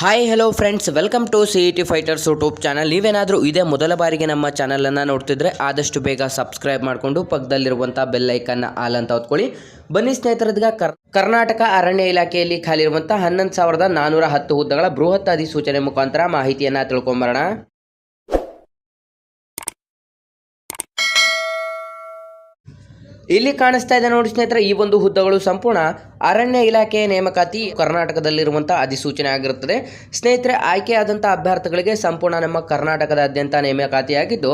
Hi hello friends, welcome to CET fighters YouTube channel. ನೀವೇನಾದರೂ ಇದೇ ಮೊದಲ ಬಾರಿಗೆ ನಮ್ಮ ಚಾನಲನ್ನು ನೋಡ್ತಿದ್ರೆ ಆದಷ್ಟು ಬೇಗ ಸಬ್ಸ್ಕ್ರೈಬ್ ಮಾಡಿಕೊಂಡು ಪಕ್ಕದಲ್ಲಿರುವಂಥ ಬೆಲ್ ಐಕನ್ನ ಆಲ್ ಅಂತ ಹೊತ್ಕೊಳ್ಳಿ. ಬನ್ನಿ ಸ್ನೇಹಿತರದೀಗ ಕರ್ನಾಟಕ ಅರಣ್ಯ ಇಲಾಖೆಯಲ್ಲಿ ಖಾಲಿ ಇರುವಂಥ 11,410 ಹುದ್ದೆಗಳ ಬೃಹತ್ ಅಧಿಸೂಚನೆ ಮುಖಾಂತರ ಮಾಹಿತಿಯನ್ನು ತಿಳ್ಕೊಂಬರೋಣ. ಇಲ್ಲಿ ಕಾಣಿಸ್ತಾ ಇದೆ ನೋಡಿ ಸ್ನೇಹಿತರೆ, ಈ ಒಂದು ಹುದ್ದೆಗಳು ಸಂಪೂರ್ಣ ಅರಣ್ಯ ಇಲಾಖೆಯ ನೇಮಕಾತಿ ಕರ್ನಾಟಕದಲ್ಲಿರುವಂಥ ಅಧಿಸೂಚನೆ ಆಗಿರುತ್ತದೆ. ಸ್ನೇಹಿತರೆ, ಆಯ್ಕೆಯಾದಂಥ ಅಭ್ಯರ್ಥಿಗಳಿಗೆ ಸಂಪೂರ್ಣ ನಮ್ಮ ಕರ್ನಾಟಕದಾದ್ಯಂತ ನೇಮಕಾತಿಯಾಗಿದ್ದು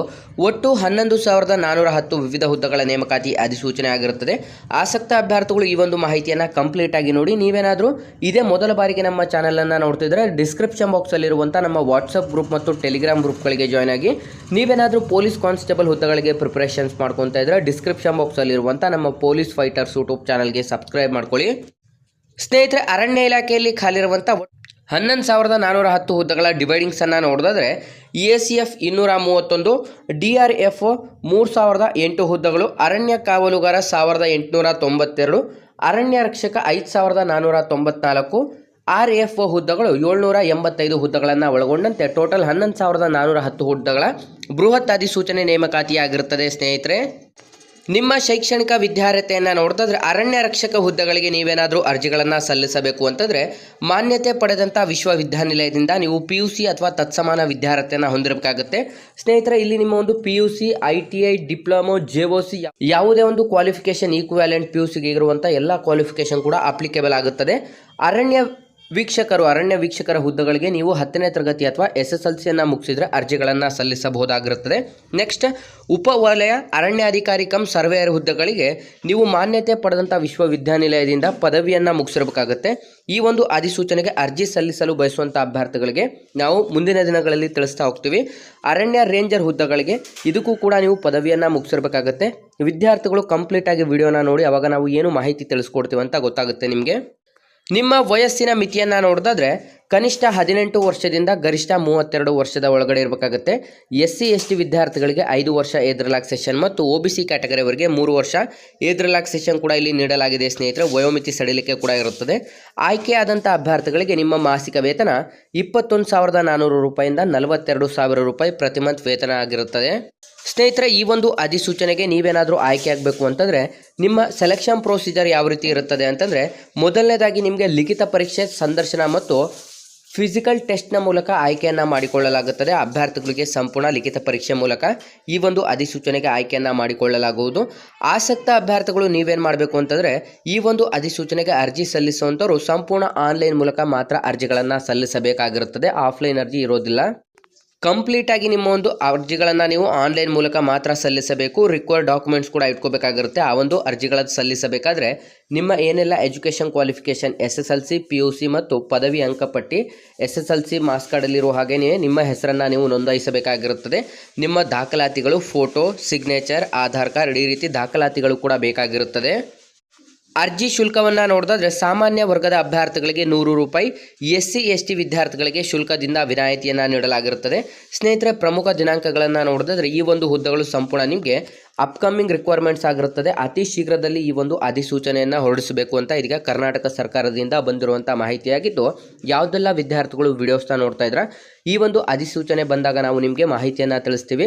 ಒಟ್ಟು 11,410 ವಿವಿಧ ಹುದ್ದೆಗಳ ನೇಮಕಾತಿ ಅಧಿಸೂಚನೆ ಆಗಿರುತ್ತದೆ. ಆಸಕ್ತ ಅಭ್ಯರ್ಥಿಗಳು ಈ ಒಂದು ಮಾಹಿತಿಯನ್ನು ಕಂಪ್ಲೀಟ್ ಆಗಿ ನೋಡಿ. ನೀವೇನಾದರೂ ಇದೇ ಮೊದಲ ಬಾರಿಗೆ ನಮ್ಮ ಚಾನಲನ್ನು ನೋಡ್ತಿದ್ರೆ ಡಿಸ್ಕ್ರಿಪ್ಷನ್ ಬಾಕ್ಸಲ್ಲಿರುವಂಥ ನಮ್ಮ ವಾಟ್ಸಪ್ ಗ್ರೂಪ್ ಮತ್ತು ಟೆಲಿಗ್ರಾಮ್ ಗ್ರೂಪ್ಗಳಿಗೆ ಜಾಯ್ನ್ ಆಗಿ. ನೀವೇನಾದರೂ ಪೊಲೀಸ್ ಕಾನ್ಸ್ಟೇಬಲ್ ಹುದ್ದೆಗಳಿಗೆ ಪ್ರಿಪರೇಷನ್ಸ್ ಮಾಡ್ಕೊತಾ ಇದ್ರೆ ಡಿಸ್ಕ್ರಿಪ್ಷನ್ ಬಾಕ್ಸಲ್ಲಿರುವಂಥ ನಮ್ಮ ಪೊಲೀಸ್ ಫೈಟರ್ಸ್ ಯೂಟ್ಯೂಬ್ ಚಾನಲ್ಗೆ ಸಬ್ಸ್ಕ್ರೈಬ್ ಮಾಡ್ಕೊಳ್ಳಿ. ಸ್ನೇಹಿತರೆ, ಅರಣ್ಯ ಇಲಾಖೆಯಲ್ಲಿ ಖಾಲಿರುವಂಥ 11,410 ಹುದ್ದೆಗಳ ಡಿವೈಡಿಂಗ್ಸ್ ಅನ್ನು ನೋಡಿದ್ರೆ ACF 231, DRF 3,008 ಹುದ್ದೆಗಳು, ಅರಣ್ಯ ಕಾವಲುಗಾರ 1,892, ಅರಣ್ಯ ರಕ್ಷಕ 5,494, RF ಹುದ್ದೆಗಳು 785 ಹುದ್ದೆಗಳನ್ನು ಒಳಗೊಂಡಂತೆ ಟೋಟಲ್ 11,410 ಹುದ್ದೆಗಳ ಬೃಹತ್ ಅಧಿಸೂಚನೆ ನೇಮಕಾತಿಯಾಗಿರುತ್ತದೆ. ಸ್ನೇಹಿತರೆ, ನಿಮ್ಮ ಶೈಕ್ಷಣಿಕ ವಿದ್ಯಾರ್ಹತೆಯನ್ನು ನೋಡಿದ್ರೆ ಅರಣ್ಯ ರಕ್ಷಕ ಹುದ್ದೆಗಳಿಗೆ ನೀವೇನಾದರೂ ಅರ್ಜಿಗಳನ್ನು ಸಲ್ಲಿಸಬೇಕು ಅಂತಂದರೆ ಮಾನ್ಯತೆ ಪಡೆದಂಥ ವಿಶ್ವವಿದ್ಯಾನಿಲಯದಿಂದ ನೀವು PUC ಅಥವಾ ತತ್ಸಮಾನ ವಿದ್ಯಾರ್ಹತೆಯನ್ನು ಹೊಂದಿರಬೇಕಾಗುತ್ತೆ. ಸ್ನೇಹಿತರೆ, ಇಲ್ಲಿ ನಿಮ್ಮ ಒಂದು PUC, ITI, ಡಿಪ್ಲೊಮೊ, JOC ಯಾವುದೇ ಒಂದು ಕ್ವಾಲಿಫಿಕೇಷನ್ ಈಕ್ವಾಲೆಂಟ್ PUCಗೆ ಇರುವಂಥ ಎಲ್ಲ ಕ್ವಾಲಿಫಿಕೇಷನ್ ಕೂಡ ಅಪ್ಲಿಕೇಬಲ್ ಆಗುತ್ತದೆ. ಅರಣ್ಯ ವೀಕ್ಷಕರ ಹುದ್ದೆಗಳಿಗೆ ನೀವು 10ನೇ ತರಗತಿ ಅಥವಾ SSLCಯನ್ನು ಮುಗಿಸಿದ್ರೆ ಅರ್ಜಿಗಳನ್ನು ಸಲ್ಲಿಸಬಹುದಾಗಿರುತ್ತದೆ. ನೆಕ್ಸ್ಟ್, ಉಪವಲಯ ಅರಣ್ಯಾಧಿಕಾರಿ ಕಮ್ ಸರ್ವೇಯರ್ ಹುದ್ದೆಗಳಿಗೆ ನೀವು ಮಾನ್ಯತೆ ಪಡೆದಂಥ ವಿಶ್ವವಿದ್ಯಾನಿಲಯದಿಂದ ಪದವಿಯನ್ನು ಮುಗಿಸಿರಬೇಕಾಗುತ್ತೆ. ಈ ಒಂದು ಅಧಿಸೂಚನೆಗೆ ಅರ್ಜಿ ಸಲ್ಲಿಸಲು ಬಯಸುವಂಥ ಅಭ್ಯರ್ಥಿಗಳಿಗೆ ನಾವು ಮುಂದಿನ ದಿನಗಳಲ್ಲಿ ತಿಳಿಸ್ತಾ ಹೋಗ್ತೀವಿ. ಅರಣ್ಯ ರೇಂಜರ್ ಹುದ್ದೆಗಳಿಗೆ ಇದಕ್ಕೂ ಕೂಡ ನೀವು ಪದವಿಯನ್ನು ಮುಗಿಸಿರಬೇಕಾಗುತ್ತೆ. ವಿದ್ಯಾರ್ಥಿಗಳು ಕಂಪ್ಲೀಟ್ ಆಗಿ ವಿಡಿಯೋನ ನೋಡಿ, ಅವಾಗ ನಾವು ಏನು ಮಾಹಿತಿ ತಿಳಿಸ್ಕೊಡ್ತೀವಿ ಅಂತ ಗೊತ್ತಾಗುತ್ತೆ ನಿಮಗೆ. ನಿಮ್ಮ ವಯಸ್ಸಿನ ಮಿತಿಯನ್ನು ನೋಡಿದ್ರೆ ಕನಿಷ್ಠ 18 ವರ್ಷದಿಂದ ಗರಿಷ್ಠ 32 ವರ್ಷದ ಒಳಗಡೆ ಇರಬೇಕಾಗುತ್ತೆ. SC ST ವಿದ್ಯಾರ್ಥಿಗಳಿಗೆ 5 ವರ್ಷ ಏಜ್ ರಿಲ್ಯಾಕ್ಸೇಷನ್ ಮತ್ತು OBC ಕ್ಯಾಟಗರಿಯವರಿಗೆ 3 ವರ್ಷ ಏಜ್ ರಿಲ್ಯಾಕ್ಸೇಷನ್ ಕೂಡ ಇಲ್ಲಿ ನೀಡಲಾಗಿದೆ. ಸ್ನೇಹಿತರೆ, ವಯೋಮಿತಿ ಸಡಿಲಿಕೆ ಕೂಡ ಇರುತ್ತದೆ. ಆಯ್ಕೆಯಾದಂಥ ಅಭ್ಯರ್ಥಿಗಳಿಗೆ ನಿಮ್ಮ ಮಾಸಿಕ ವೇತನ 21,400 ರೂಪಾಯಿಂದ 42,000 ರೂಪಾಯಿ ಪ್ರತಿ ಮಂತ್ ವೇತನ ಆಗಿರುತ್ತದೆ. ಸ್ನೇಹಿತರೆ, ಈ ಒಂದು ಅಧಿಸೂಚನೆಗೆ ನೀವೇನಾದರೂ ಆಯ್ಕೆ ಆಗಬೇಕು ಅಂತಂದರೆ ನಿಮ್ಮ ಸೆಲೆಕ್ಷನ್ ಪ್ರೊಸೀಜರ್ ಯಾವ ರೀತಿ ಇರುತ್ತದೆ ಅಂತಂದರೆ, ಮೊದಲನೇದಾಗಿ ನಿಮಗೆ ಲಿಖಿತ ಪರೀಕ್ಷೆ, ಸಂದರ್ಶನ ಮತ್ತು ಫಿಸಿಕಲ್ ಟೆಸ್ಟ್ನ ಮೂಲಕ ಆಯ್ಕೆಯನ್ನು ಮಾಡಿಕೊಳ್ಳಲಾಗುತ್ತದೆ. ಅಭ್ಯರ್ಥಿಗಳಿಗೆ ಸಂಪೂರ್ಣ ಲಿಖಿತ ಪರೀಕ್ಷೆ ಮೂಲಕ ಈ ಒಂದು ಅಧಿಸೂಚನೆಗೆ ಆಯ್ಕೆಯನ್ನು ಮಾಡಿಕೊಳ್ಳಲಾಗುವುದು. ಆಸಕ್ತ ಅಭ್ಯರ್ಥಿಗಳು ನೀವೇನು ಮಾಡಬೇಕು ಅಂತಂದರೆ ಈ ಒಂದು ಅಧಿಸೂಚನೆಗೆ ಅರ್ಜಿ ಸಲ್ಲಿಸುವಂಥವ್ರು ಸಂಪೂರ್ಣ ಆನ್ಲೈನ್ ಮೂಲಕ ಮಾತ್ರ ಅರ್ಜಿಗಳನ್ನು ಸಲ್ಲಿಸಬೇಕಾಗಿರುತ್ತದೆ. ಆಫ್ಲೈನ್ ಅರ್ಜಿ ಇರೋದಿಲ್ಲ. ಕಂಪ್ಲೀಟ್ ಆಗಿ ನಿಮ್ಮ ಒಂದು ಅರ್ಜಿಗಳನ್ನು ನೀವು ಆನ್ಲೈನ್ ಮೂಲಕ ಮಾತ್ರ ಸಲ್ಲಿಸಬೇಕು. ರಿಕ್ವೈರ್ಡ್ ಡಾಕ್ಯುಮೆಂಟ್ಸ್ ಕೂಡ ಇಟ್ಕೋಬೇಕಾಗಿರುತ್ತೆ. ಆ ಒಂದು ಅರ್ಜಿಗಳನ್ನು ಸಲ್ಲಿಸಬೇಕಾದ್ರೆ ನಿಮ್ಮ ಏನೆಲ್ಲ ಎಜುಕೇಷನ್ ಕ್ವಾಲಿಫಿಕೇಷನ್ SSLC, PUC ಮತ್ತು ಪದವಿ ಅಂಕಪಟ್ಟಿ, SSLC ಮಾರ್ಕ್ಸ್ ಕಾರ್ಡಲ್ಲಿರುವ ಹಾಗೆಯೇ ನಿಮ್ಮ ಹೆಸರನ್ನು ನೀವು ನೋಂದಾಯಿಸಬೇಕಾಗಿರುತ್ತದೆ. ನಿಮ್ಮ ದಾಖಲಾತಿಗಳು, ಫೋಟೋ, ಸಿಗ್ನೇಚರ್, ಆಧಾರ್ ಕಾರ್ಡ್, ಈ ರೀತಿ ದಾಖಲಾತಿಗಳು ಕೂಡ ಬೇಕಾಗಿರುತ್ತದೆ. ಅರ್ಜಿ ಶುಲ್ಕವನ್ನು ನೋಡಿದ್ರೆ ಸಾಮಾನ್ಯ ವರ್ಗದ ಅಭ್ಯರ್ಥಿಗಳಿಗೆ 100 ರೂಪಾಯಿ, SC ST ವಿದ್ಯಾರ್ಥಿಗಳಿಗೆ ಶುಲ್ಕದಿಂದ ವಿನಾಯಿತಿಯನ್ನು ನೀಡಲಾಗಿರುತ್ತದೆ. ಸ್ನೇಹಿತರೆ, ಪ್ರಮುಖ ದಿನಾಂಕಗಳನ್ನು ನೋಡಿದ್ರೆ ಈ ಒಂದು ಹುದ್ದೆಗಳು ಸಂಪೂರ್ಣ ನಿಮಗೆ ಅಪ್ಕಮಿಂಗ್ ರಿಕ್ವೈರ್ಮೆಂಟ್ಸ್ ಆಗಿರುತ್ತದೆ. ಅತಿ ಶೀಘ್ರದಲ್ಲಿ ಈ ಒಂದು ಅಧಿಸೂಚನೆಯನ್ನು ಹೊರಡಿಸಬೇಕು ಅಂತ ಇದೀಗ ಕರ್ನಾಟಕ ಸರ್ಕಾರದಿಂದ ಬಂದಿರುವಂಥ ಮಾಹಿತಿಯಾಗಿದ್ದು, ಯಾವುದೆಲ್ಲ ವಿದ್ಯಾರ್ಥಿಗಳು ವಿಡಿಯೋಸ್ನ ನೋಡ್ತಾ ಇದ್ರೆ ಈ ಒಂದು ಅಧಿಸೂಚನೆ ಬಂದಾಗ ನಾವು ನಿಮಗೆ ಮಾಹಿತಿಯನ್ನು ತಿಳಿಸ್ತೀವಿ.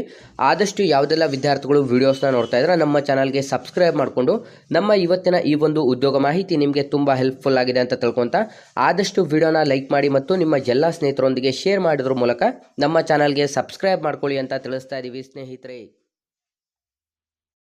ಆದಷ್ಟು ಯಾವುದೆಲ್ಲ ವಿದ್ಯಾರ್ಥಿಗಳು ವಿಡಿಯೋಸ್ನ ನೋಡ್ತಾ ಇದ್ರೆ ನಮ್ಮ ಚಾನಲ್ಗೆ ಸಬ್ಸ್ಕ್ರೈಬ್ ಮಾಡಿಕೊಂಡು ನಮ್ಮ ಇವತ್ತಿನ ಈ ಒಂದು ಉದ್ಯೋಗ ಮಾಹಿತಿ ನಿಮಗೆ ತುಂಬ ಹೆಲ್ಪ್ಫುಲ್ ಆಗಿದೆ ಅಂತ ತಿಳ್ಕೊಂತ ಆದಷ್ಟು ವಿಡಿಯೋನ ಲೈಕ್ ಮಾಡಿ ಮತ್ತು ನಿಮ್ಮ ಎಲ್ಲ ಸ್ನೇಹಿತರೊಂದಿಗೆ ಶೇರ್ ಮಾಡೋದ್ರ ಮೂಲಕ ನಮ್ಮ ಚಾನಲ್ಗೆ ಸಬ್ಸ್ಕ್ರೈಬ್ ಮಾಡ್ಕೊಳ್ಳಿ ಅಂತ ತಿಳಿಸ್ತಾ ಇದ್ದೀವಿ ಸ್ನೇಹಿತರೆ.